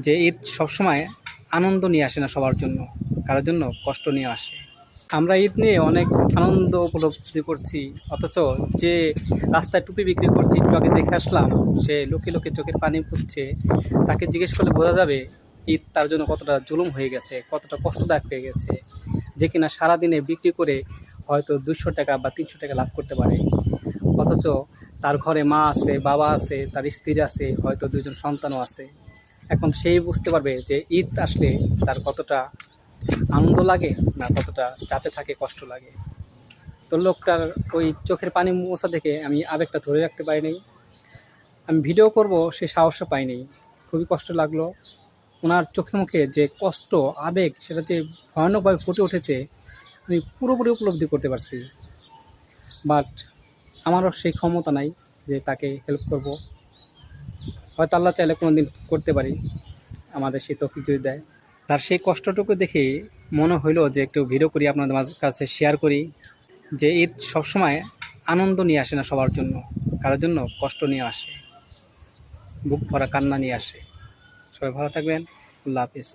যে ঈদ সবসময় আনন্দ নিয়ে আসে না সবার জন্য, কারোর জন্য কষ্ট নিয়ে আসে। আমরা ঈদ নিয়ে অনেক আনন্দ উপলব্ধি করছি, অথচ যে রাস্তায় টুপি বিক্রি করছি একটু আগে দেখে আসলাম, সে লোকে লোকে চোখের পানি পড়ছে। তাকে জিজ্ঞেস করলে বোঝা যাবে ঈদ তার জন্য কতটা জুলুম হয়ে গেছে, কতটা কষ্টদায়ক হয়ে গেছে। যে কিনা সারাদিনে বিক্রি করে হয়তো 200 টাকা বা 300 টাকা লাভ করতে পারে, অথচ তার ঘরে মা আছে, বাবা আছে, তার স্ত্রী আছে, হয়তো 2জন সন্তানও আছে। এখন সেই বুঝতে পারবে যে ঈদ আসলে তার কতটা আনন্দ লাগে, না কতটা চাপে থাকে, কষ্ট লাগে। তো লোকটার ওই চোখের পানি মোছা দেখে আমি আবেগটা ধরে রাখতে পারিনি। আমি ভিডিও করব সে সাহসও পাইনি। খুবই কষ্ট লাগলো। ওনার চোখে মুখে যে কষ্ট, আবেগ, সেটা যে ভয়ানকভাবে ফুটে উঠেছে আমি পুরোপুরি উপলব্ধি করতে পারছি। বাট আমারও সেই ক্ষমতা নাই যে তাকে হেল্প করব। হয়তো আল্লাহ চাইলে কোনো দিন করতে পারি, আমাদের সেই তৌফিক যদি দেয়। তার সেই কষ্টটুকু দেখে মনে হইলো যে একটু ভিডিও করি, আপনাদের কাছে শেয়ার করি। যে ঈদ সবসময় আনন্দ নিয়ে আসে না সবার জন্য, কারোর জন্য কষ্ট নিয়ে আসে, বুক ভরা কান্না নিয়ে আসে। সবাই ভালো থাকবেন। আল্লাহ হাফিজ।